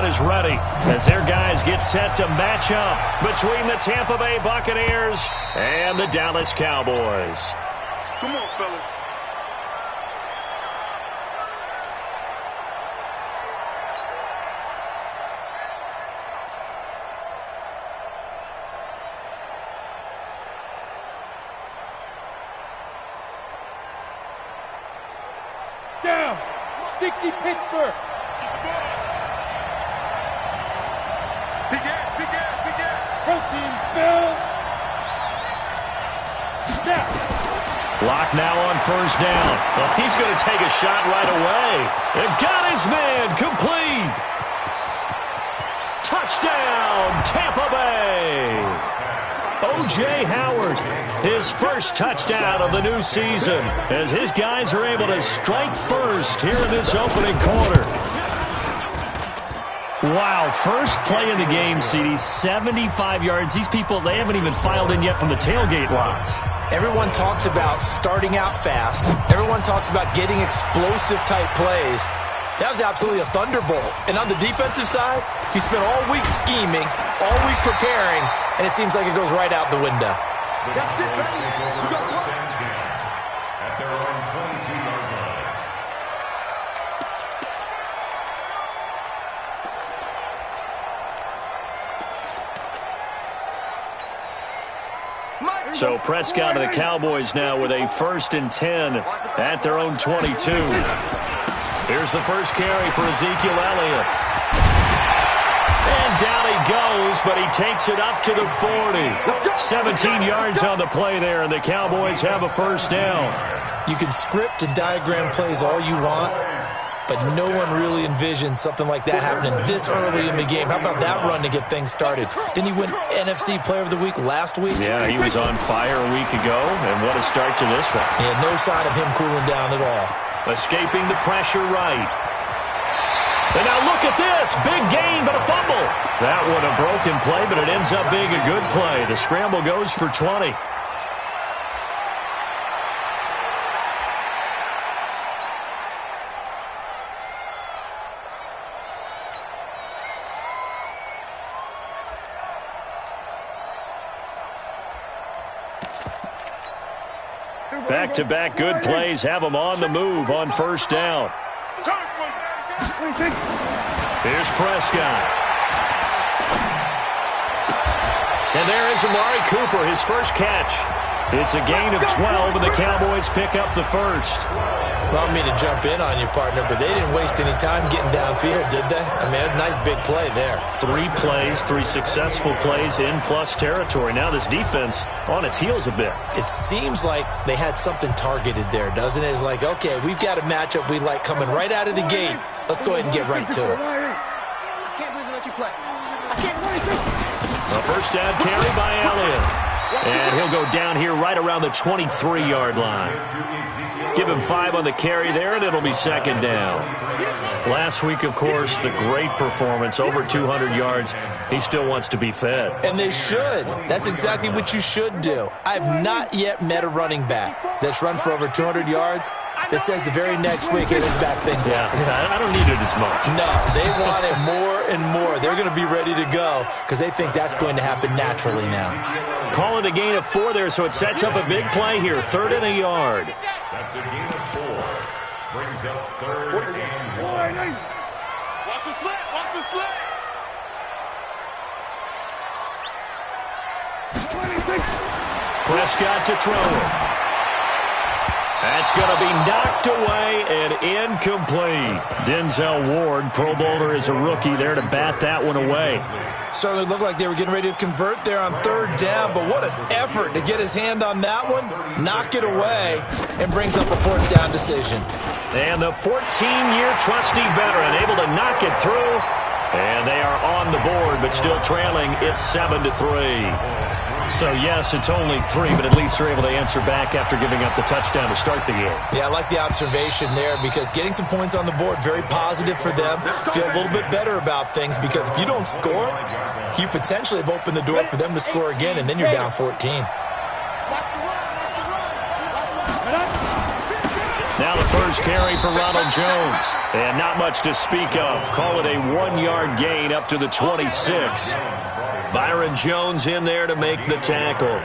is ready as their guys get set to match up between the Tampa Bay Buccaneers and the Dallas Cowboys. Come on, fellas. Down. 60 Pittsburgh. Big ass. Protein spill. Down. Block now on first down. Well, he's going to take a shot right away. They've got his man complete. Touchdown, Tampa Bay. O.J. Howard, his first touchdown of the new season, as his guys are able to strike first here in this opening quarter. Wow, first play in the game, CD, 75 yards. These people, they haven't even filed in yet from the tailgate lots. Everyone talks about starting out fast. Everyone talks about getting explosive-type plays. That was absolutely a thunderbolt. And on the defensive side, he spent all week scheming, all week preparing, and it seems like it goes right out the window. That's it, baby. You got one. At their own 22-yard line. So Prescott and the Cowboys now with a 1st and 10 at their own 22. Here's the first carry for Ezekiel Elliott. And down he goes, but he takes it up to the 40. 17 yards on the play there, and the Cowboys have a first down. You can script and diagram plays all you want, but no one really envisioned something like that happening this early in the game. How about that run to get things started? Didn't he win NFC Player of the Week last week? Yeah, he was on fire a week ago, and what a start to this one. Yeah, no sign of him cooling down at all. Escaping the pressure right. And now look at this. Big gain, but a fumble. That one a broken play, but it ends up being a good play. The scramble goes for 20. Back-to-back good plays have them on the move on first down. Here's Prescott. And there is Amari Cooper, his first catch. It's a gain of 12, and the Cowboys pick up the first. Well, I don't mean to jump in on you, partner, but they didn't waste any time getting downfield, did they? I mean, a nice big play there. 3 plays, 3 successful plays in plus territory. Now this defense on its heels a bit. It seems like they had something targeted there, doesn't it? It's like, okay, we've got a matchup we like coming right out of the gate. Let's go ahead and get right to it. I can't believe they let you play. I can't believe it. A first down carry by Elliott. And he'll go down here right around the 23-yard line. Give him 5 on the carry there, and it'll be second down. Last week, of course, the great performance, over 200 yards. He still wants to be fed. And they should. That's exactly what you should do. I have not yet met a running back that's run for over 200 yards that says the very next week, hey, let's back things up. Yeah, I don't need it as much. No, they want it more and more. They're going to be ready to go because they think that's going to happen naturally now. Call it a gain of 4 there, so it sets up a big play here. 3rd and a yard. That's a gain of 4. Brings up 3rd and 1. Watch the slant. Watch the slant. Prescott to throw. That's going to be knocked away and incomplete. Denzel Ward, Pro Bowler, is a rookie there to bat that one away. Certainly looked like they were getting ready to convert there on 3rd down, but what an effort to get his hand on that one, knock it away, and brings up a 4th down decision. And the 14-year trusty veteran able to knock it through. And they are on the board, but still trailing. It's 7-3. So, yes, it's only 3, but at least they're able to answer back after giving up the touchdown to start the game. Yeah, I like the observation there because getting some points on the board, very positive for them. Feel a little bit better about things because if you don't score, you potentially have opened the door for them to score again, and then you're down 14. Now the first carry for Ronald Jones. And not much to speak of. Call it a 1-yard gain up to the 26. Byron Jones in there to make the tackle.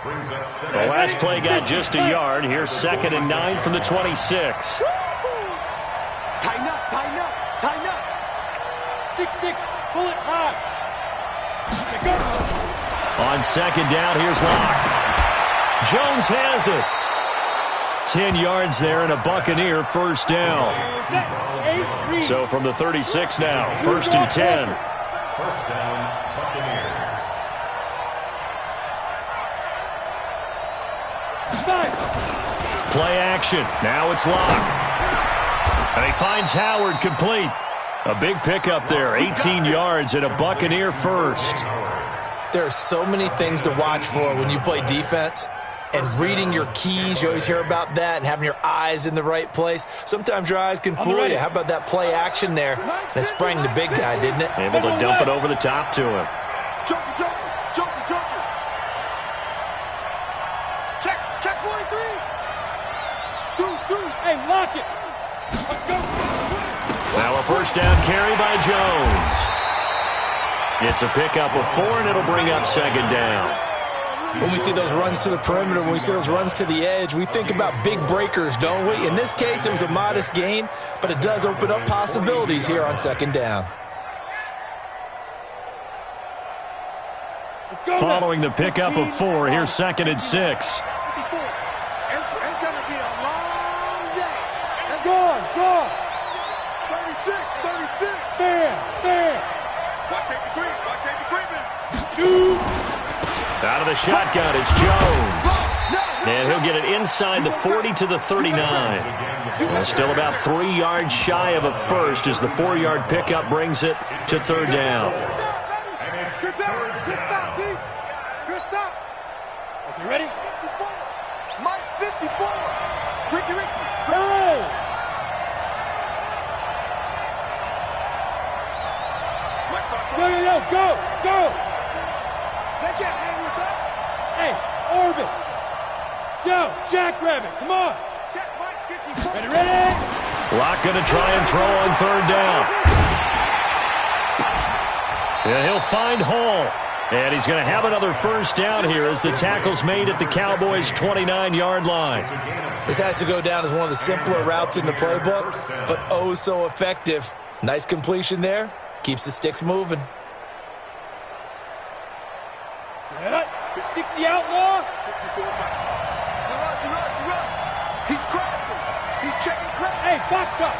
The last play got just a yard. Here's 2nd and 9 from the 26. Tighten up, tighten up, tighten up. 6-6, pull it high. Go. On 2nd down, here's Locke. Jones has it. 10 yards there and a Buccaneer first down. So from the 36 now, 1st and 10. First down, Buccaneers. Play action. Now it's Locke. And he finds Howard complete. A big pickup there, 18 yards and a Buccaneer first. There are so many things to watch for when you play defense. And reading your keys, you always hear about that, and having your eyes in the right place. Sometimes your eyes can fool you. How about that play action there? And it sprang the big guy, didn't it? Able to dump it over the top to him. Joker. Check 43. Through. Hey, lock it. Let's go. Now a first down carry by Jones. It's a pickup of 4, and it'll bring up 2nd down. When we see those runs to the perimeter, when we see those runs to the edge, we think about big breakers, don't we? In this case, it was a modest gain, but it does open up possibilities here on 2nd down. Following the pickup of 4, here's 2nd and 6. It's going to be a long day. Go. 36. Stand. Watch safety creeping. Shoot. Out of the shotgun, it's Jones. And he'll get it inside the 40 to the 39. Well, still about 3 yards shy of a first as the 4-yard pickup brings it to 3rd down. Good stop, D. Good stop. Okay, ready? 54. Mike 54. Ricky. Hey. Go. They can't hang with us. Hey, Orbit. Yo, Jackrabbit, come on. Check Mike 54. Ready? Locke going to try and throw on 3rd down. Yeah, he'll find Hall. And he's going to have another first down here as the tackle's made at the Cowboys' 29-yard line. This has to go down as one of the simpler routes in the playbook, but oh so effective. Nice completion there. Keeps the sticks moving. 60 outlaw. 54 Mike. You're up. He's crossing. He's checking crack. Hey, box truck.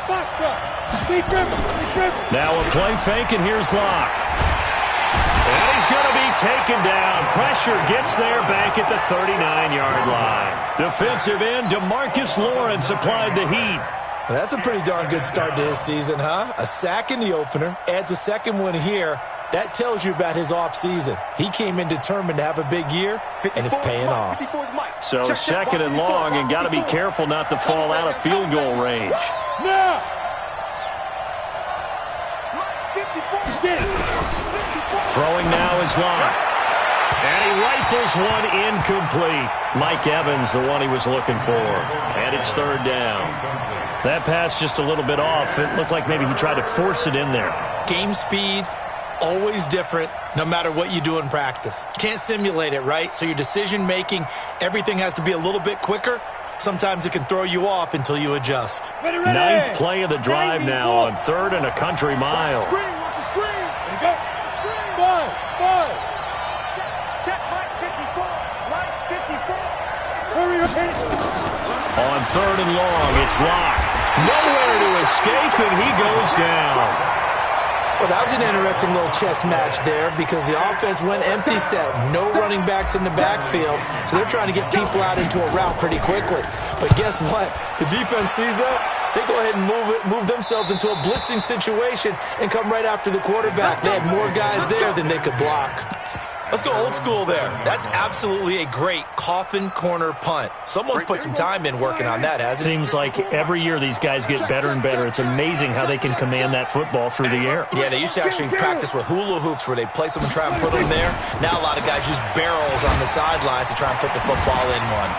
Lead dribble. Now a play fake, and here's Locke. And he's going to be taken down. Pressure gets there back at the 39-yard line. Defensive end DeMarcus Lawrence applied the heat. Well, that's a pretty darn good start to his season, huh? A sack in the opener, adds a second one here. That tells you about his offseason. He came in determined to have a big year, and it's paying off. So 2nd and long, and got to be careful not to fall out of field goal range. Now. Throwing now is Locke. And he rifles one incomplete. Mike Evans, the one he was looking for. And it's 3rd down. That pass just a little bit off. It looked like maybe he tried to force it in there. Game speed, always different, no matter what you do in practice. Can't simulate it, right? So your decision-making, everything has to be a little bit quicker. Sometimes it can throw you off until you adjust. 9th play of the drive now on 3rd and a country mile. Screen. Go. 5. Check Mike 54. Hurry. On 3rd and long, it's Locke. Nowhere to escape, and he goes down. Well, that was an interesting little chess match there because the offense went empty set. No running backs in the backfield, so they're trying to get people out into a route pretty quickly. But guess what? The defense sees that. They go ahead and move themselves into a blitzing situation and come right after the quarterback. They had more guys there than they could block. Let's go old school there. That's absolutely a great coffin corner punt. Someone's put some time in working on that, hasn't it? Seems like every year these guys get better and better. It's amazing how they can command that football through the air. Yeah, they used to actually practice with hula hoops where they place them and try and put them there. Now a lot of guys use barrels on the sidelines to try and put the football in one.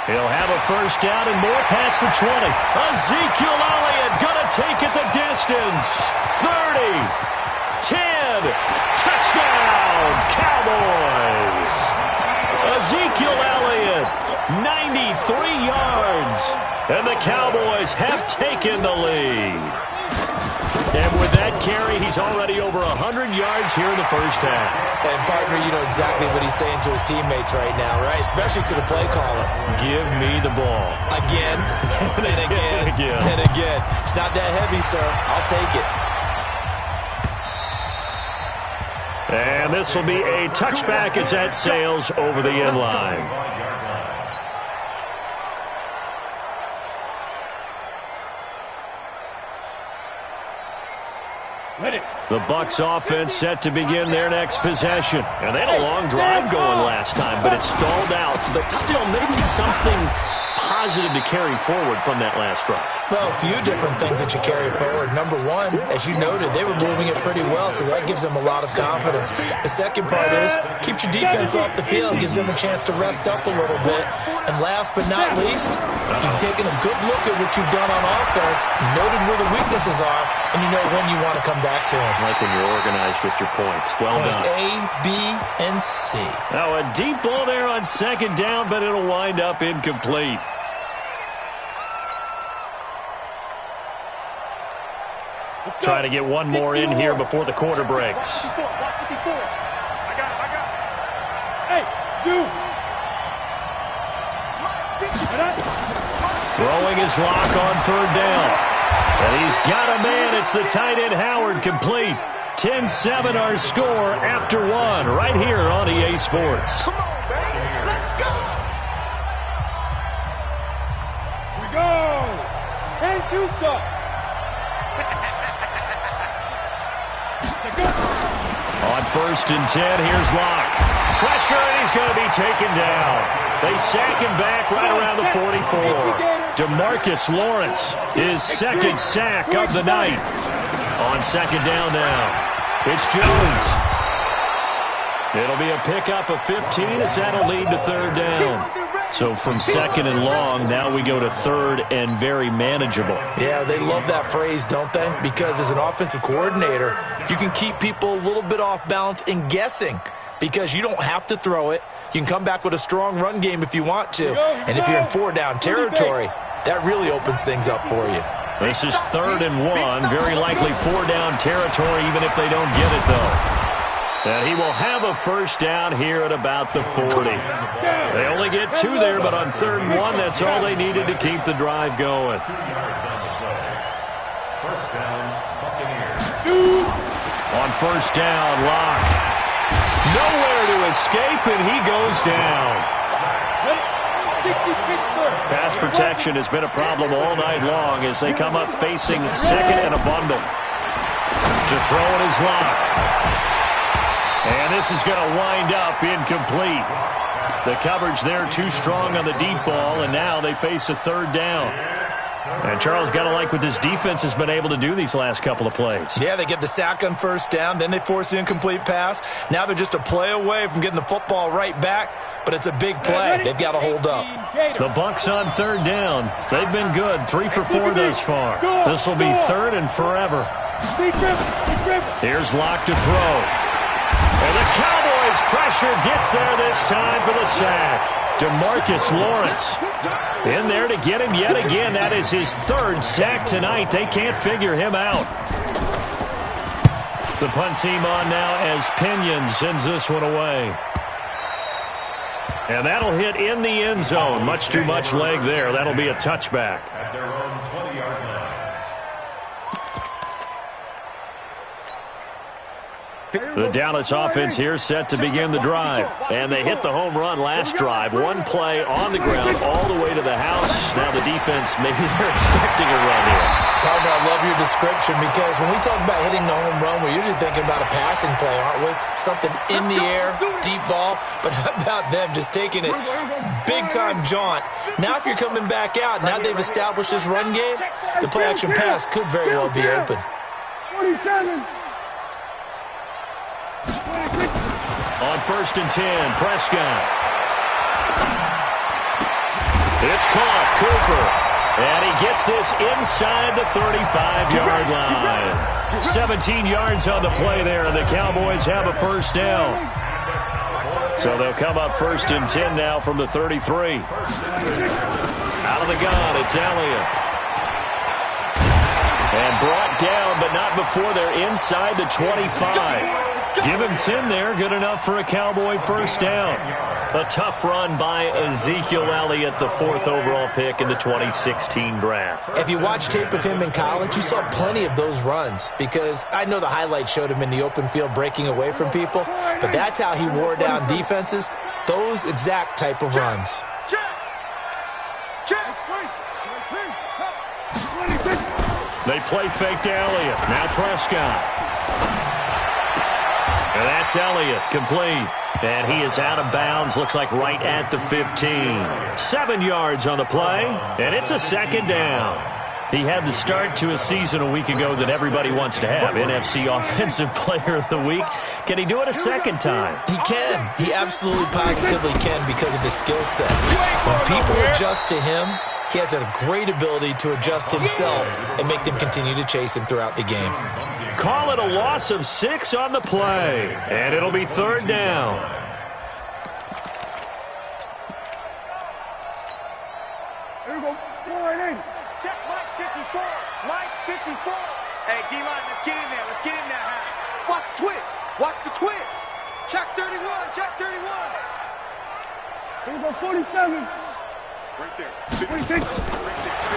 He'll have a first down and more past the 20. Ezekiel Elliott going to take it the distance. 30, 10, touchdown, Cowboys. Ezekiel Elliott, 93 yards, and the Cowboys have taken the lead. And with that carry, he's already over 100 yards here in the first half. And, partner, you know exactly what he's saying to his teammates right now, right? Especially to the play caller. Give me the ball. Again, and again, and again. It's not that heavy, sir. I'll take it. And this will be a touchback as that sails over the end line. The Bucs offense set to begin their next possession. And they had a long drive going last time, but it stalled out. But still, maybe something positive to carry forward from that last drive. Well, a few different things that you carry forward. Number one, as you noted, they were moving it pretty well, so that gives them a lot of confidence. The second part is, keeps your defense off the field, gives them a chance to rest up a little bit. And last but not least, you've taken a good look at what you've done on offense, noted where the weaknesses are, and you know when you want to come back to them. Like when you're organized with your points. Well done. A, B, and C. Now a deep ball there on second down, but it'll wind up incomplete. Trying to get one more in here before the quarter breaks. I got it. Hey, Jude. Throwing his lock on third down. And he's got a man. It's the tight end Howard, complete. 10-7 our score after one right here on EA Sports. Come on, baby. Let's go. We go. 10-2 stop. On first and 10, here's Locke. Pressure, and he's going to be taken down. They sack him back right around the 44. DeMarcus Lawrence, his second sack of the night. On second down now, it's Jones. It'll be a pickup of 15 as that'll lead to third down. So from second and long, now we go to third and very manageable. Yeah, they love that phrase, don't they? Because as an offensive coordinator, you can keep people a little bit off balance and guessing because you don't have to throw it. You can come back with a strong run game if you want to. And if you're in four-down territory, that really opens things up for you. This is third and one, very likely four-down territory even if they don't get it, though. And he will have a first down here at about the 40. They only get two there, but on third and one, that's all they needed to keep the drive going. First down, Buccaneers. On first down, Locke. Nowhere to escape, and he goes down. Pass protection has been a problem all night long as they come up facing second and a bundle. To throw it is Locke. And this is going to wind up incomplete. The coverage there too strong on the deep ball, and now they face a third down. And Charles, got to like what this defense has been able to do these last couple of plays. Yeah, they get the sack on first down, then they force the incomplete pass. Now they're just a play away from getting the football right back, but it's a big play. They've got to hold up. The Bucs on third down. They've been good, 3 for 4 thus far. This will be third and forever. Here's Locke to throw. And the Cowboys' pressure gets there this time for the sack. DeMarcus Lawrence in there to get him yet again. That is his third sack tonight. They can't figure him out. The punt team on now as Pinion sends this one away. And that'll hit in the end zone. Much too much leg there. That'll be a touchback. At their own 20-yard line. The Dallas offense here set to begin the drive. And they hit the home run last drive. One play on the ground all the way to the house. Now the defense, maybe they're expecting a run here. Partner, I love your description because when we talk about hitting the home run, we're usually thinking about a passing play, aren't we? Something in the air, deep ball. But how about them just taking it big-time jaunt? Now if you're coming back out, now they've established this run game, the play-action pass could very well be open. 47. On first and 10, Prescott. It's caught. Cooper. And he gets this inside the 35-yard line. 17 yards on the play there, and the Cowboys have a first down. So they'll come up 1st and 10 now from the 33. Out of the gun, it's Elliott. And brought down, but not before they're inside the 25. Give him 10 there, good enough for a Cowboy first down. A tough run by Ezekiel Elliott, the 4th overall pick in the 2016 draft. If you watch tape of him in college, you saw plenty of those runs, because I know the highlights showed him in the open field breaking away from people, but that's how he wore down defenses, those exact type of runs. They play fake to Elliott. Now Prescott. And that's Elliott, complete. And he is out of bounds, looks like right at the 15. 7 yards on the play, and it's a second down. He had the start to a season a week ago that everybody wants to have, NFC Offensive Player of the Week. Can he do it a second time? He can. He absolutely positively can because of his skill set. When people adjust to him, he has a great ability to adjust himself and make them continue to chase him throughout the game. Call it a loss of 6 on the play, and it'll be 3rd down. Here we go. 4 and 8. Check Mike 54. Mike 54. Hey, D-line, let's get in there. Let's get in there. Watch the twist. Watch the twist. Check 31. Check 31. Here we go. 47. Right there. 46.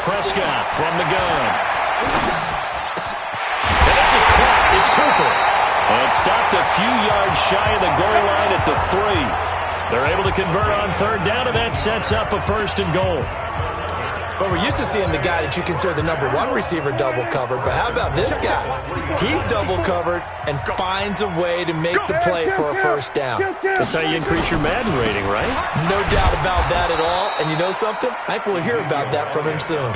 Prescott from the gun. And this is caught. It's Cooper. And stopped a few yards shy of the goal line at the 3. They're able to convert on 3rd down, and that sets up a 1st and goal. Well, we're used to seeing the guy that you consider the number 1 receiver double covered, but how about this guy? He's double covered and finds a way to make the play for a first down. That's how you increase your Madden rating, right? No doubt about that at all. And you know something? I think we'll hear about that from him soon.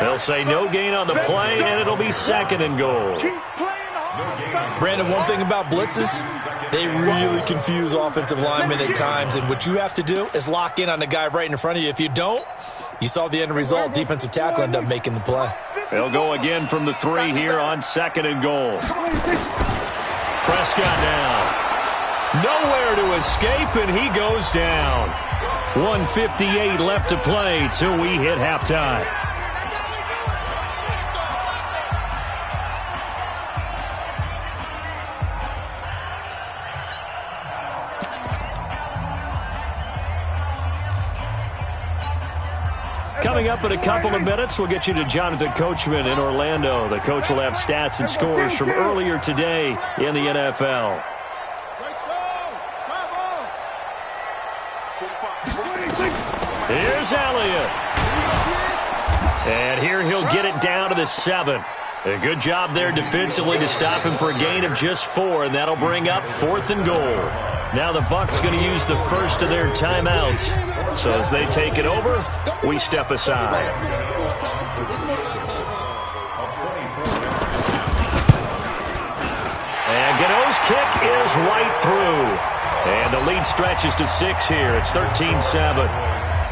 They'll say no gain on the play, and it'll be 2nd and goal. Brandon, one thing about blitzes, they really confuse offensive linemen at times, and what you have to do is lock in on the guy right in front of you. If you don't, you saw the end result. Defensive tackle ended up making the play. They'll go again from the 3 here on 2nd and goal. Prescott now. Nowhere to escape, and he goes down. 1:58 left to play till we hit halftime. Coming up in a couple of minutes, we'll get you to Jonathan Coachman in Orlando. The coach will have stats and scores from earlier today in the NFL. Here's Elliott. And here he'll get it down to the 7. A good job there defensively to stop him for a gain of just 4, and that'll bring up 4th and goal. Now the Bucs going to use the first of their timeouts. So as they take it over, we step aside. And Gano's kick is right through. And the lead stretches to 6 here. It's 13-7.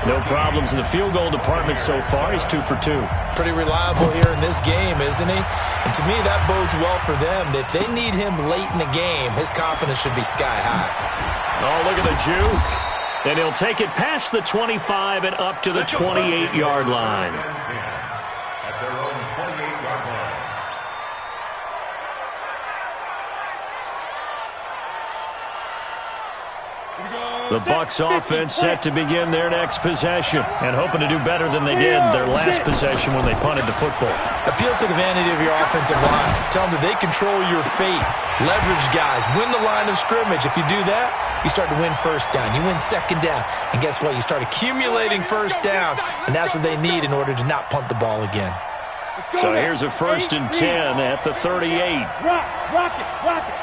No problems in the field goal department so far. He's 2 for 2. Pretty reliable here in this game, isn't he? And to me, that bodes well for them. If they need him late in the game, his confidence should be sky high. Oh, look at the juke. And he'll take it past the 25 and up to the 28-yard line. At their own 28-yard line. The Bucs offense set to begin their next possession and hoping to do better than they did their last possession when they punted the football. Appeal to the vanity of your offensive line. Tell them that they control your fate. Leverage guys. Win the line of scrimmage. If you do that, you start to win first down. You win second down. And guess what? You start accumulating first downs, and that's what they need in order to not punt the ball again. So here's a 1st and 10 at the 38. Rock it, rock it.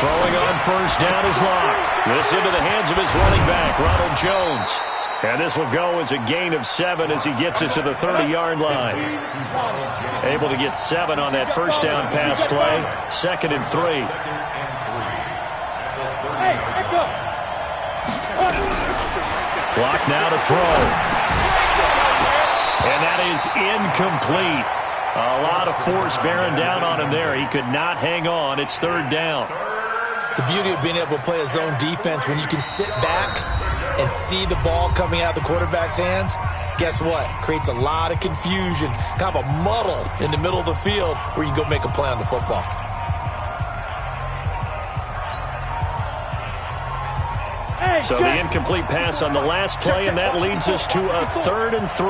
Throwing on first down is Locke. This into the hands of his running back, Ronald Jones. And this will go as a gain of 7 as he gets it to the 30-yard line. Able to get 7 on that first down pass play. 2nd and 3. Hey, echo. Block now to throw. And that is incomplete. A lot of force bearing down on him there. He could not hang on. It's third down. The beauty of being able to play a zone defense when you can sit back and see the ball coming out of the quarterback's hands, guess what? Creates a lot of confusion, kind of a muddle in the middle of the field where you can go make a play on the football. So the incomplete pass on the last play, and that leads us to a 3rd and 3.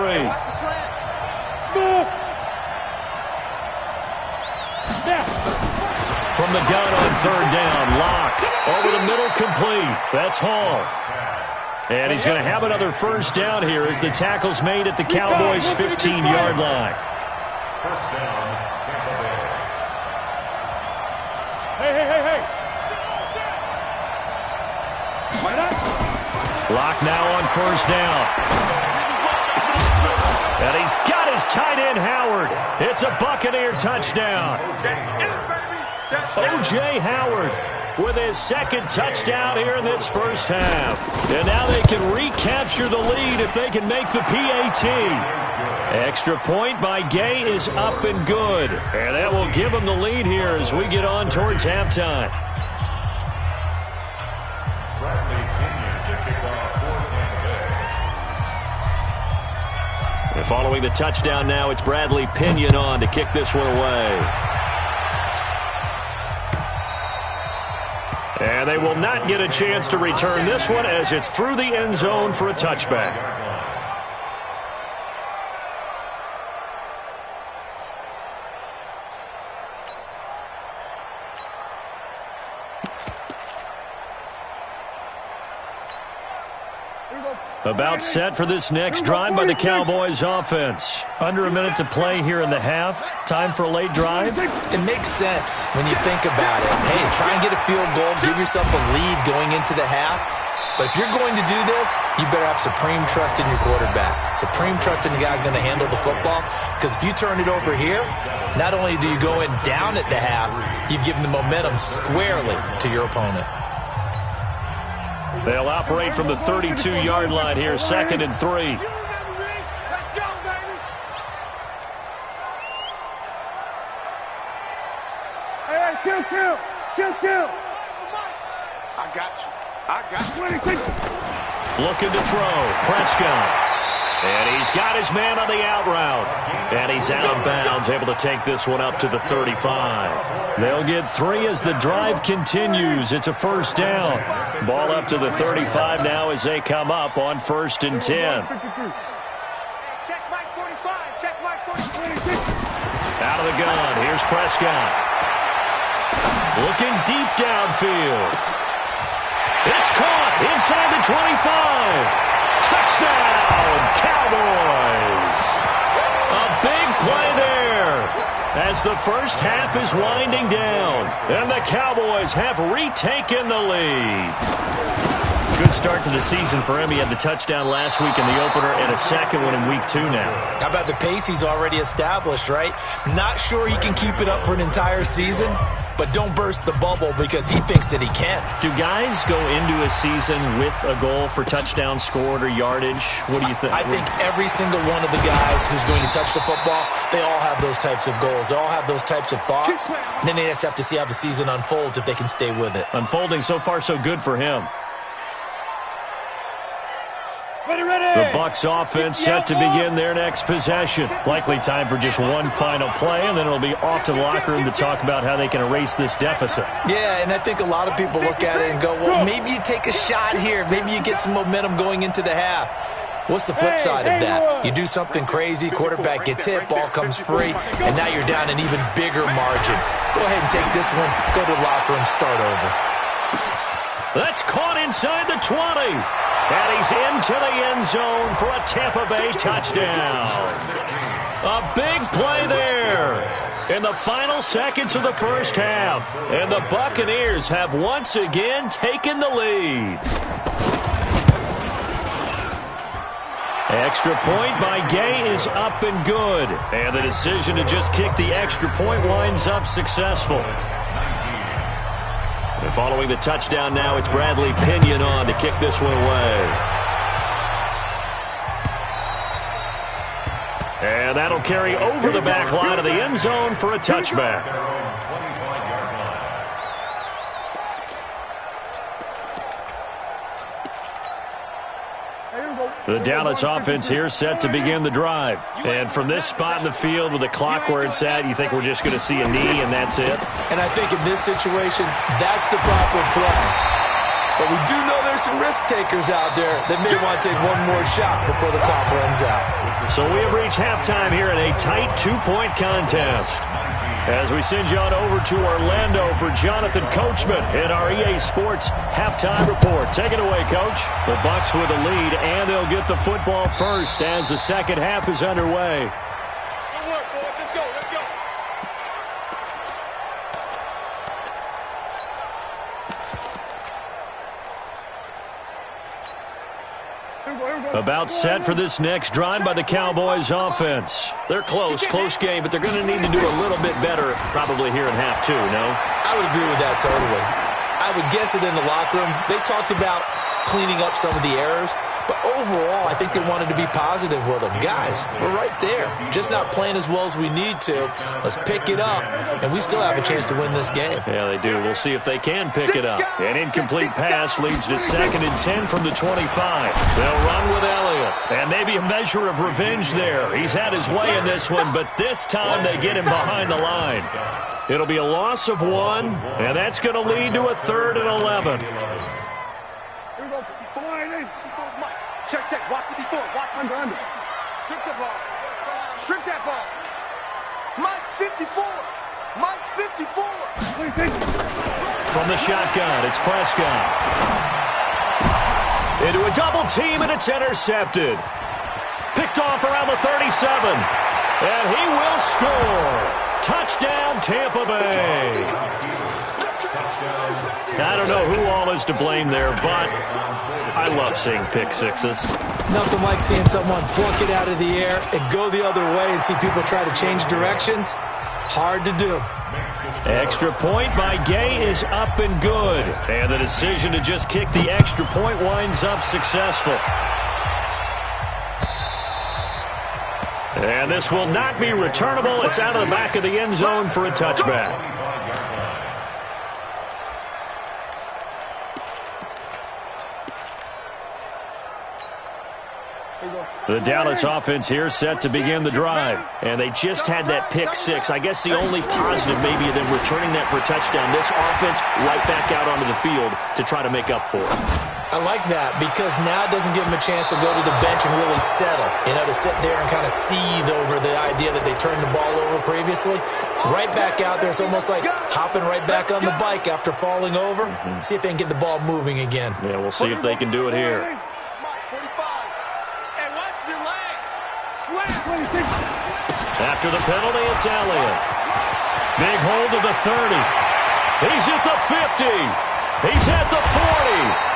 From the gun on 3rd down, Locke over the middle, complete. That's Hall. And he's going to have another first down here as the tackle's made at the Cowboys' 15-yard line. First down, Tampa Bay. Hey. Locke now on first down. And he's got his tight end, Howard. It's a Buccaneer touchdown. O.J. Howard with his 2nd touchdown here in this first half. And now they can recapture the lead if they can make the PAT. Extra point by Gay is up and good. And that will give them the lead here as we get on towards halftime. And following the touchdown now, it's Bradley Pinion on to kick this one away. And they will not get a chance to return this one as it's through the end zone for a touchback. About set for this next drive by the Cowboys offense. Under a minute to play here in the half. Time for a late drive. It makes sense when you think about it. Hey, try and get a field goal. Give yourself a lead going into the half. But if you're going to do this, you better have supreme trust in your quarterback. Supreme trust in the guy's going to handle the football. Because if you turn it over here, not only do you go in down at the half, you've given the momentum squarely to your opponent. They'll operate from the 32-yard line here, 2nd and 3. Let's go, baby. Hey, kill. I got you. Looking to throw. Prescott. And he's got his man on the out route. And he's out of bounds, able to take this one up to the 35. They'll get 3 as the drive continues. It's a first down. Ball up to the 35 now as they come up on 1st and 10. Check Mike 45. Check Mike 45. Out of the gun. Here's Prescott. Looking deep downfield. It's caught inside the 25. Touchdown, Cowboys! A big play there as the first half is winding down, and the Cowboys have retaken the lead. Good start to the season for him. He had the touchdown last week in the opener and a second one in week 2 now. How about the pace he's already established, right? Not sure he can keep it up for an entire season, but don't burst the bubble because he thinks that he can. Do guys go into a season with a goal for touchdown scored or yardage? What do you think? I think every single one of the guys who's going to touch the football, they all have those types of goals. They all have those types of thoughts. And then they just have to see how the season unfolds if they can stay with it. Unfolding so far so good for him. Ready. The Bucs offense set to begin their next possession. Likely time for just one final play, and then it'll be off to the locker room to talk about how they can erase this deficit. Yeah, and I think a lot of people look at it and go, well, maybe you take a shot here. Maybe you get some momentum going into the half. What's the flip side of that? You do something crazy, quarterback gets hit, ball comes free, and now you're down an even bigger margin. Go ahead and take this one, go to the locker room, start over. That's caught inside the 20. And he's into the end zone for a Tampa Bay touchdown. A big play there in the final seconds of the first half. And the Buccaneers have once again taken the lead. Extra point by Gay is up and good. And the decision to just kick the extra point winds up successful. And following the touchdown now, it's Bradley Pinion on to kick this one away. that'll carry over the back line of the end zone for a touchback. The Dallas offense here set to begin the drive. And from this spot in the field with the clock where it's at, you think we're just going to see a knee and that's it? And I think in this situation, that's the proper play. But we do know there's some risk takers out there that may want to take one more shot before the clock runs out. So we have reached halftime here in a tight 2-point contest. As we send you on over to Orlando for Jonathan Coachman in our EA Sports Halftime Report. Take it away, Coach. The Bucs with the lead, and they'll get the football first as the second half is underway. Good work, boys. Let's go. Let's go. About set for this next drive by the Cowboys offense. They're close game, but they're going to need to do a little bit better probably here in half two, no? I would agree with that totally. I would guess it in the locker room. They talked about cleaning up some of the errors, but overall, I think they wanted to be positive with them. Guys, we're right there. Just not playing as well as we need to. Let's pick it up, and we still have a chance to win this game. Yeah, they do. We'll see if they can pick it up. An incomplete pass leads to 2nd and 10 from the 25. They'll run with Elliott, and maybe a measure of revenge there. He's had his way in this one, but this time they get him behind the line. It'll be a loss of 1, and that's going to lead to a 3rd and 11. Check. Watch 54. Watch under. Strip the ball. Strip that ball. Mike's 54. Mike's 54. From the shotgun, it's Prescott. Into a double team, and it's intercepted. Picked off around the 37. And he will score. Touchdown, Tampa Bay. I don't know who all is to blame there, but I love seeing pick sixes. Nothing like seeing someone plunk it out of the air and go the other way and see people try to change directions. Hard to do. Extra point by Gay is up and good. And the decision to just kick the extra point winds up successful. And this will not be returnable. It's out of the back of the end zone for a touchback. The Dallas offense here set to begin the drive. And they just had that pick six. I guess the only positive maybe of them returning that for a touchdown. This offense right back out onto the field to try to make up for it. I like that because now it doesn't give them a chance to go to the bench and really settle. You know, to sit there and kind of seethe over the idea that they turned the ball over previously. Right back out there. It's almost like hopping right back on the bike after falling over. See if they can get the ball moving again. Yeah, we'll see if they can do it here. After the penalty, it's Elliott. Big hold of the 30. He's at the 50. He's at the 40.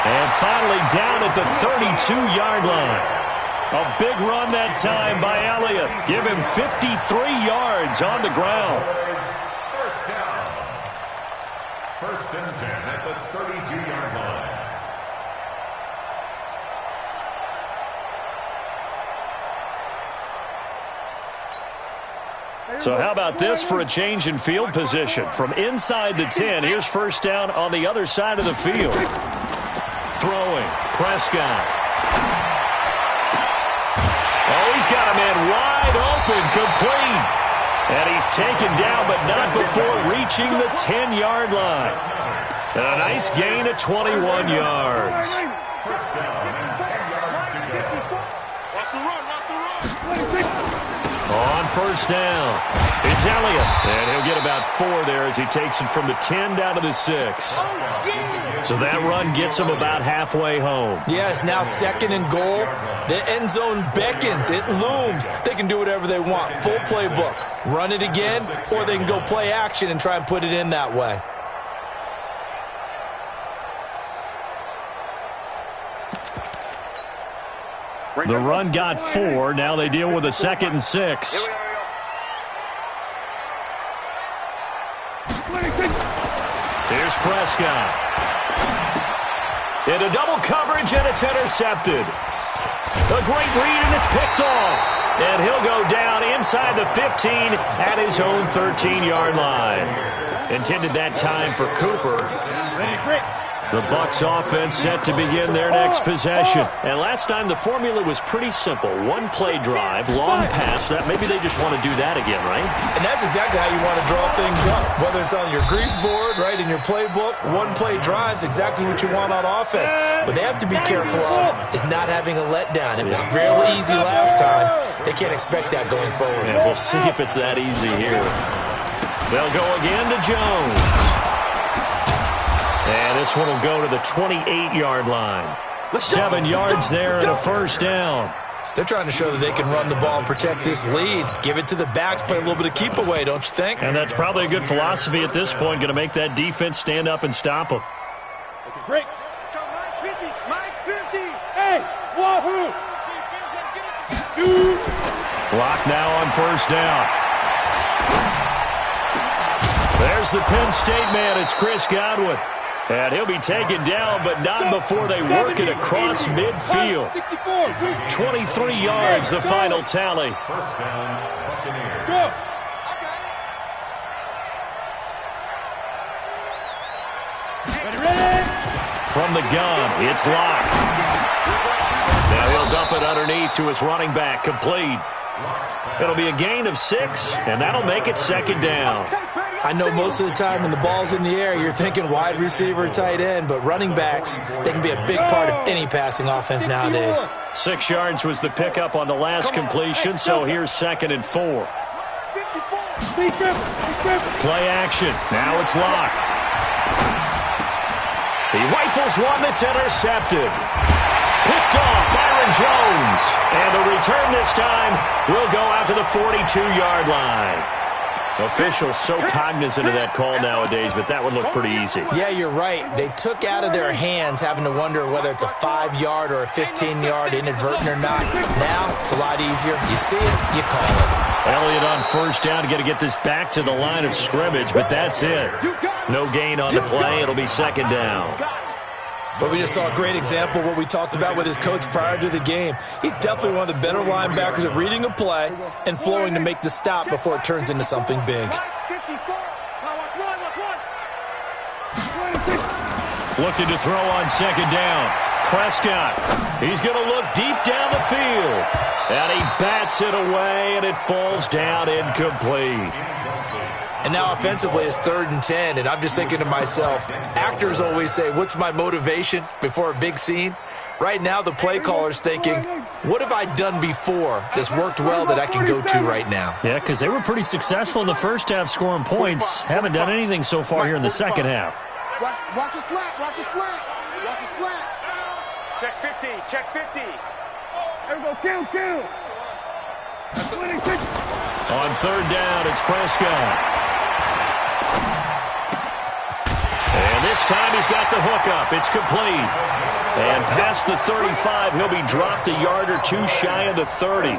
And finally down at the 32-yard line. A big run that time by Elliott. Give him 53 yards on the ground. First down. 1st and 10 at the 32-yard line. So how about this for a change in field position? From inside the 10, here's 1st down on the other side of the field. Throwing, Prescott. Oh, he's got a man wide open, complete. And he's taken down, but not before reaching the 10-yard line. And a nice gain of 21 yards. 1st down and 10 yards to go. Watch the run. Watch the run. On 1st down, it's Elliott. And he'll get about 4 there as he takes it from the 10 down to the 6. So that run gets him about halfway home. Yes, now 2nd and goal. The end zone beckons. It looms. They can do whatever they want. Full playbook. Run it again, or they can go play action and try and put it in that way. The run got 4. Now they deal with a 2nd and 6. Here's Prescott. Into double coverage, and it's intercepted. A great read, and it's picked off. And he'll go down inside the 15 at his own 13-yard line. Intended that time for Cooper. The Bucs offense set to begin their next possession. And last time the formula was pretty simple. One play drive, long pass. That maybe they just want to do that again, right? And that's exactly how you want to draw things up. Whether it's on your grease board, right, in your playbook, one play drive is exactly what you want on offense. What they have to be careful of is not having a letdown. It was real easy last time. They can't expect that going forward. And we'll see if it's that easy here. They'll go again to Jones. And this one will go to the 28-yard line. 7 yards there and a first down. They're trying to show that they can run the ball and protect this lead. Give it to the backs, play a little bit of keep away, don't you think? And that's probably a good philosophy at this point, going to make that defense stand up and stop them. Okay, break. Let's go, Mike 50. Mike 50. Hey, wahoo. Shoot. Block now on first down. There's the Penn State man. It's Chris Godwin. And he'll be taken down, but not before they work it across midfield. 23 yards, the final tally. First down, Buccaneers. Go. Ready? From the gun, it's locked. Now he'll dump it underneath to his running back, complete. It'll be a gain of 6, and that'll make it second down. I know most of the time when the ball's in the air, you're thinking wide receiver, tight end, but running backs, they can be a big part of any passing offense nowadays. 6 yards was the pickup on the last completion, so here's 2nd and 4. Play action. Now it's locked. He rifles one that's intercepted. Picked off Byron Jones. And the return this time will go out to the 42-yard line. Officials so cognizant of that call nowadays, but that would look pretty easy. Yeah, you're right. They took out of their hands having to wonder whether it's a 5-yard or a 15-yard inadvertent or not. Now, it's a lot easier. You see it, you call it. Elliott on first down to get this back to the line of scrimmage, but that's it. No gain on the play. It'll be second down. But we just saw a great example of what we talked about with his coach prior to the game. He's definitely one of the better linebackers at reading a play and flowing to make the stop before it turns into something big. Looking to throw on second down. Prescott. He's going to look deep down the field. And he bats it away, and it falls down incomplete. And now offensively it's 3rd and 10, and I'm just thinking to myself, actors always say, what's my motivation before a big scene? Right now the play caller's thinking, what have I done before that's worked well that I can go to right now? Yeah, because they were pretty successful in the first half scoring points. Haven't done anything so far here in the second half. Watch a slant. Watch a slant. Watch a slant. Check 50. Check 50. There we go. Kill. On third down, it's Prescott. And this time he's got the hookup. It's complete. And past the 35, he'll be dropped a yard or two shy of the 30.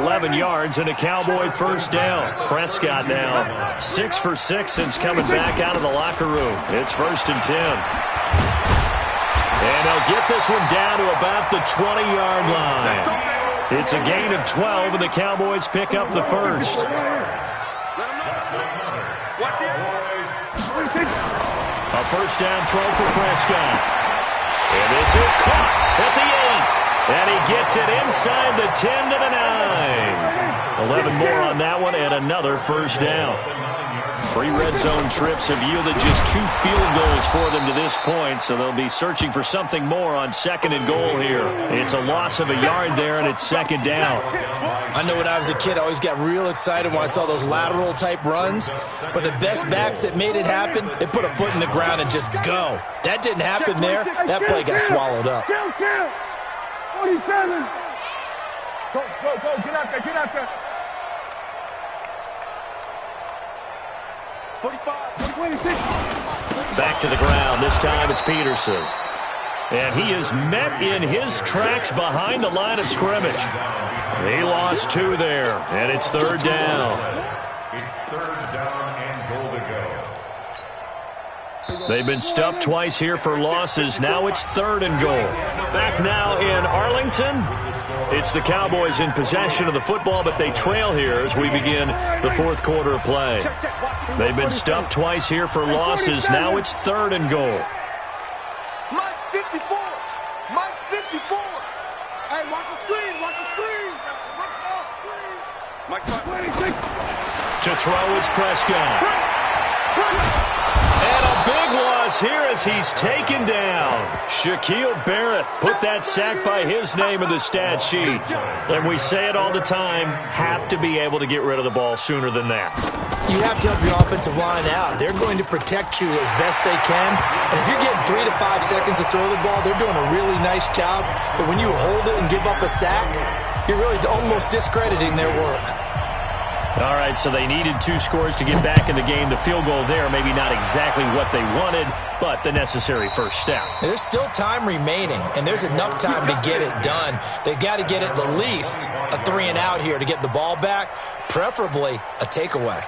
11 yards and a Cowboy first down. Prescott now 6 for 6 since coming back out of the locker room. It's 1st and 10. And they'll get this one down to about the 20-yard line. It's a gain of 12, and the Cowboys pick up the first. A first down throw for Prescott. And this is caught at the 8. And he gets it inside the 10 to the 9. 11 more on that one, and another first down. 3 red zone trips have yielded just 2 field goals for them to this point, so they'll be searching for something more on 2nd and goal here. It's a loss of a yard there, and it's second down. I know when I was a kid, I always got real excited when I saw those lateral-type runs, but the best backs that made it happen, they put a foot in the ground and just go. That didn't happen there. That play got swallowed up. Kill. 47. Go. Get out there. 45. Back to the ground. This time it's Peterson. And he is met in his tracks behind the line of scrimmage. He lost 2 there, and it's 3rd down. It's 3rd down and goal to go. They've been stuffed twice here for losses. Now it's 3rd and goal. Back now in Arlington, It's the Cowboys in possession of the football, but they trail here as we begin the fourth quarter of play. They've been stuffed twice here for losses. Now it's 3rd and goal. Mike 54. Mike 54. Hey, watch the screen. Watch the screen. Watch the screen. Mike 26. To throw is Prescott. And a big loss here as he's taken down. Shaquille Barrett put that sack by his name in the stat sheet. And we say it all the time, have to be able to get rid of the ball sooner than that. You have to help your offensive line out. They're going to protect you as best they can. And if you're getting 3 to 5 seconds to throw the ball, they're doing a really nice job. But when you hold it and give up a sack, you're really almost discrediting their work. All right, so they needed 2 scores to get back in the game. The field goal there, maybe not exactly what they wanted, but the necessary first step. There's still time remaining, and there's enough time to get it done. They've got to get at the least a 3-and-out here to get the ball back, preferably a takeaway.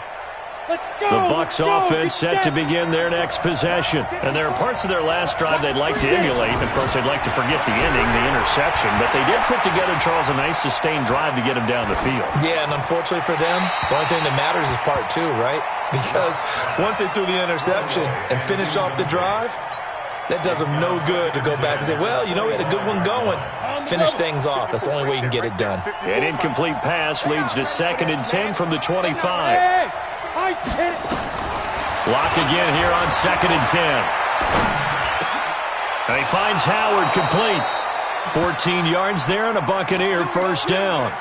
The Bucs offense set to begin their next possession. And there are parts of their last drive they'd like to emulate. Of course, they'd like to forget the ending, the interception. But they did put together, Charles, a nice sustained drive to get him down the field. Yeah, and unfortunately for them, the only thing that matters is part 2, right? Because once they threw the interception and finished off the drive, that does them no good to go back and say, well, you know, we had a good one going. Finish things off. That's the only way you can get it done. An incomplete pass leads to 2nd and 10 from the 25. Lock again here on 2nd and 10. And he finds Howard complete. 14 yards there and a Buccaneer first down.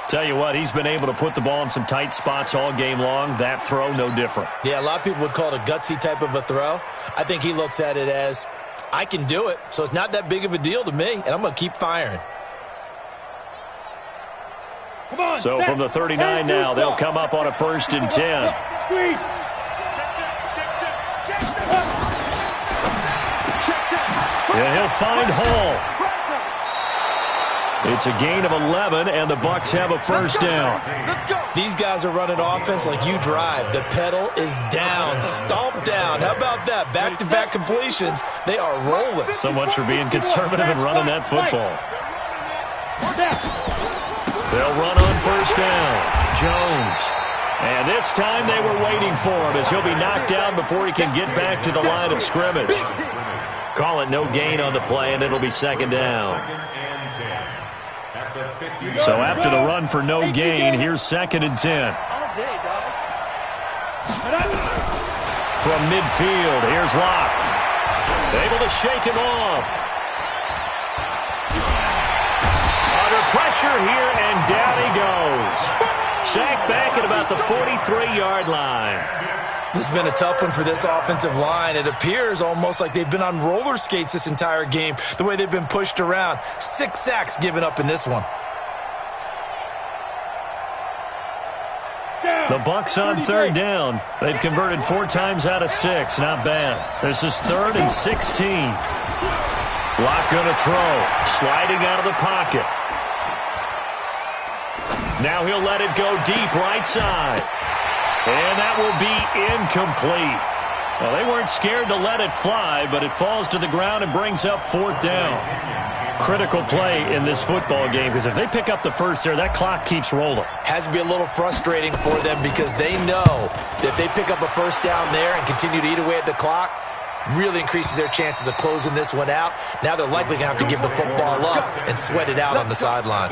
Tell you what, he's been able to put the ball in some tight spots all game long. That throw, no different. Yeah, a lot of people would call it a gutsy type of a throw. I think he looks at it as, I can do it, so it's not that big of a deal to me, and I'm going to keep firing. So from the 39 now, they'll come up on a 1st and 10. And he'll find Hall. It's a gain of 11, and the Bucs have a first down. These guys are running offense like you drive. The pedal is down, stomped down. How about that? Back-to-back completions. They are rolling. So much for being conservative and running that football. They'll run on first down. Jones. And this time they were waiting for him as he'll be knocked down before he can get back to the line of scrimmage. Call it no gain on the play, and it'll be 2nd down. So after the run for no gain, here's 2nd and 10. From midfield, here's Locke. Able to shake him off. Under pressure here, and down he goes. Sacked back at about the 43-yard line. This has been a tough one for this offensive line. It appears almost like they've been on roller skates this entire game, the way they've been pushed around. 6 sacks given up in this one. The Bucs on 3rd down. They've converted 4 times out of 6. Not bad. This is 3rd and 16. Locke going to throw. Sliding out of the pocket. Now he'll let it go deep right side. And that will be incomplete. Well, they weren't scared to let it fly, but it falls to the ground and brings up 4th down. Critical play in this football game, because if they pick up the first there, that clock keeps rolling. Has to be a little frustrating for them because they know that if they pick up a first down there and continue to eat away at the clock, really increases their chances of closing this one out. Now they're likely going to have to give the football up and sweat it out on the sideline.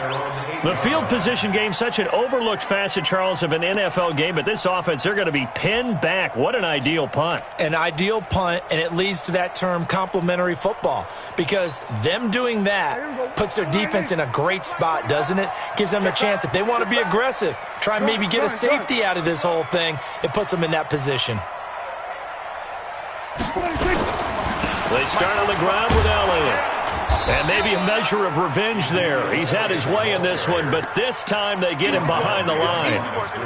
The field position game, such an overlooked facet, Charles, of an NFL game, but this offense, they're going to be pinned back. What an ideal punt. An ideal punt, and it leads to that term complementary football, because them doing that puts their defense in a great spot, doesn't it? Gives them a chance. If they want to be aggressive, try and maybe get a safety out of this whole thing, it puts them in that position. They start on the ground with Elliott. And maybe a measure of revenge there. He's had his way in this one, but this time they get him behind the line.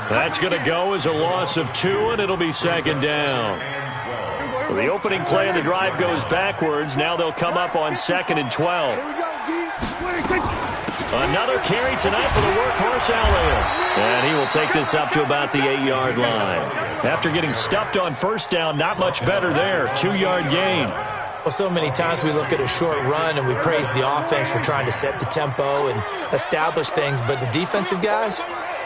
That's going to go as a loss of 2, and it'll be 2nd down. So the opening play of the drive goes backwards. Now they'll come up on 2nd and 12. Another carry tonight for the workhorse Elliott. And he will take this up to about the 8-yard line. After getting stuffed on first down, not much better there. 2-yard gain. Well, so many times we look at a short run and we praise the offense for trying to set the tempo and establish things, but the defensive guys,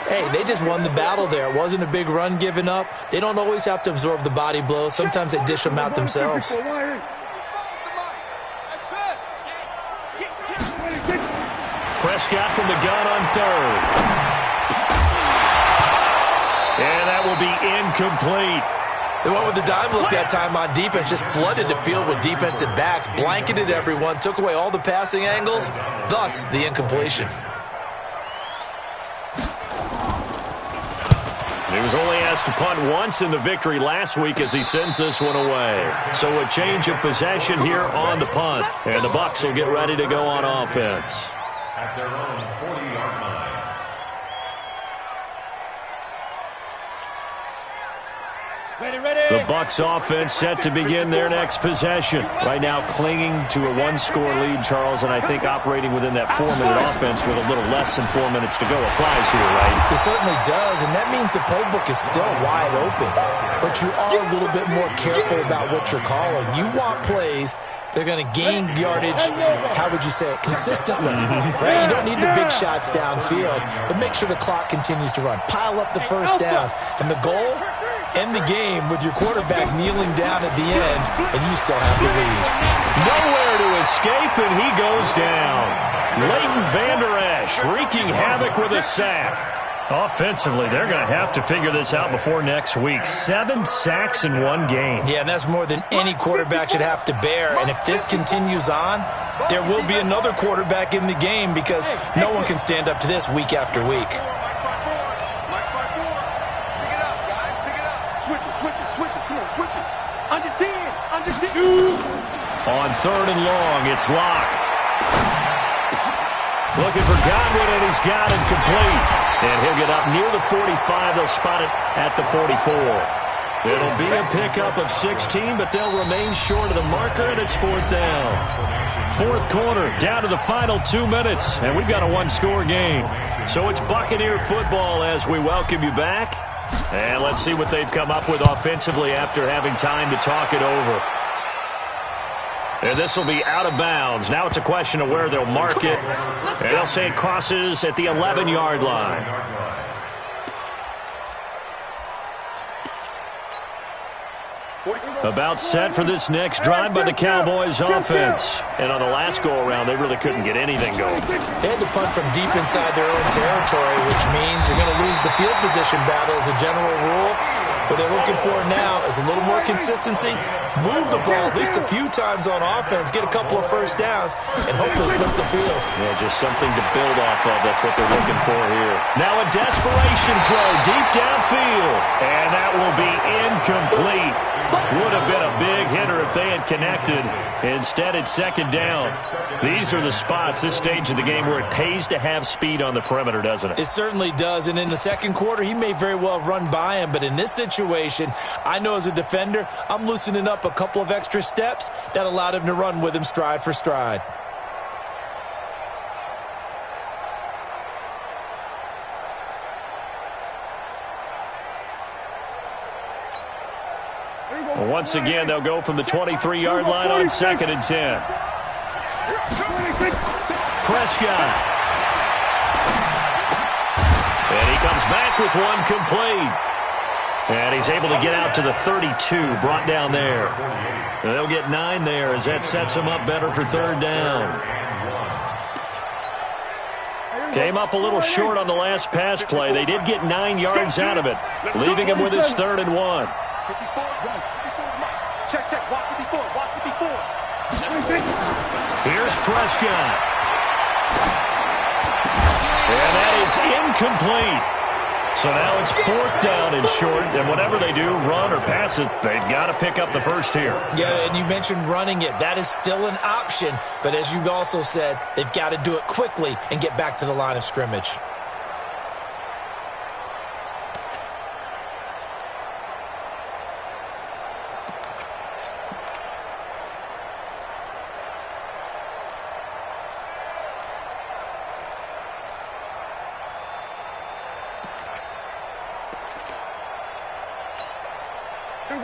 hey, they just won the battle there. It wasn't a big run given up. They don't always have to absorb the body blows. Sometimes they dish them out themselves. Prescott from the gun on third. And that will be incomplete. They went with the dime look that time on defense, just flooded the field with defensive backs, blanketed everyone, took away all the passing angles, thus the incompletion. He was only asked to punt once in the victory last week as he sends this one away. So a change of possession here on the punt. And the Bucs will get ready to go on offense. At their own 40-yard line. The Bucs offense set to begin their next possession. Right now clinging to a one-score lead, Charles, and I think operating within that 4-minute offense with a little less than 4 minutes to go applies here, right? It certainly does, and that means the playbook is still wide open. But you are a little bit more careful about what you're calling. You want plays they're going to gain yardage, how would you say it, consistently. Right? You don't need the big shots downfield, but make sure the clock continues to run. Pile up the first downs. And the goal, end the game with your quarterback kneeling down at the end, and you still have the lead. Nowhere to escape, and he goes down. Leighton Vander Esch wreaking havoc with a sack. Offensively, they're going to have to figure this out before next week. 7 sacks in one game. Yeah, and that's more than any quarterback should have to bear. And if this continues on, there will be another quarterback in the game because no one can stand up to this week after week. Switch it. Come on, switch it. Under 10. On third and long, it's Locke. Looking for Godwin, and he's got it complete. And he'll get up near the 45. They'll spot it at the 44. It'll be a pickup of 16, but they'll remain short of the marker, and it's 4th down. Fourth quarter, down to the final 2 minutes, and we've got a one-score game. So it's Buccaneer football as we welcome you back. And let's see what they've come up with offensively after having time to talk it over. And this will be out of bounds. Now it's a question of where they'll mark it. And they'll say it crosses at the 11-yard line. About set for this next drive by the Cowboys offense. And on the last go-around, they really couldn't get anything going. They had to punt from deep inside their own territory, which means you're going to lose the field position battle as a general rule. What they're looking for now is a little more consistency, move the ball at least a few times on offense, get a couple of first downs, and hopefully flip the field. Yeah, just something to build off of. That's what they're looking for here. Now a desperation throw deep downfield, and that will be incomplete. Would have been a big hitter if they had connected. Instead, it's second down. These are the spots, this stage of the game, where it pays to have speed on the perimeter, doesn't it? It certainly does, and in the second quarter, he may very well run by him, but in this situation, I know as a defender, I'm loosening up a couple of extra steps that allowed him to run with him stride for stride. Once again, they'll go from the 23-yard line on 2nd and 10. Prescott. And he comes back with one complete. And he's able to get out to the 32, brought down there. And they'll get 9 there as that sets him up better for 3rd down. Came up a little short on the last pass play. They did get 9 yards out of it, leaving him with his 3rd and 1. Check, watch 54, watch 54. Here's Prescott. And that is incomplete. So now it's 4th down and short, and whatever they do, run or pass it, they've got to pick up the first here. Yeah, and you mentioned running it. That is still an option, but as you also said, they've got to do it quickly and get back to the line of scrimmage.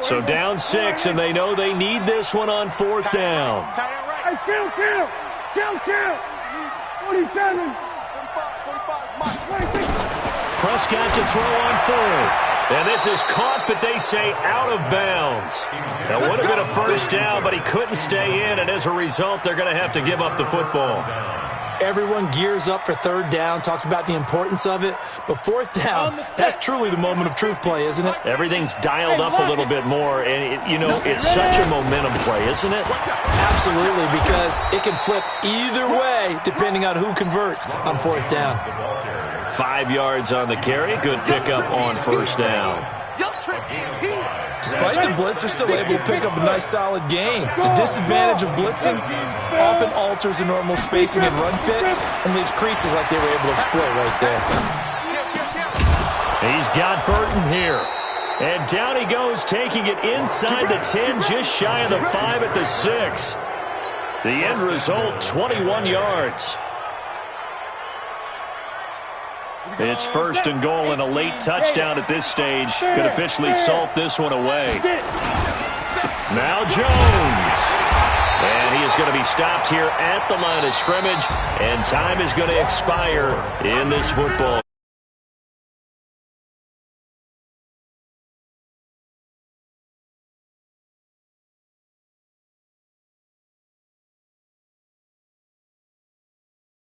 So down 6, and they know they need this one on 4th down. Hey, kill. 47. Prescott to throw on 4th. And this is caught, but they say out of bounds. That would have been a first down, but he couldn't stay in, and as a result, they're going to have to give up the football. Everyone gears up for 3rd down, talks about the importance of it. But 4th down, that's truly the moment of truth play, isn't it? Everything's dialed up a little bit more, and, it's such a momentum play, isn't it? Absolutely, because it can flip either way depending on who converts on 4th down. 5 yards on the carry. Good pickup on 1st down. Despite the blitz, they're still able to pick up a nice, solid gain. The disadvantage of blitzing often alters the normal spacing and run fits and leaves creases like they were able to exploit right there. He's got Burton here. And down he goes, taking it inside the 10, just shy of the 5 at the 6. The end result, 21 yards. It's 1st and goal, and a late touchdown at this stage could officially salt this one away. Now Jones. And he is going to be stopped here at the line of scrimmage, and time is going to expire in this football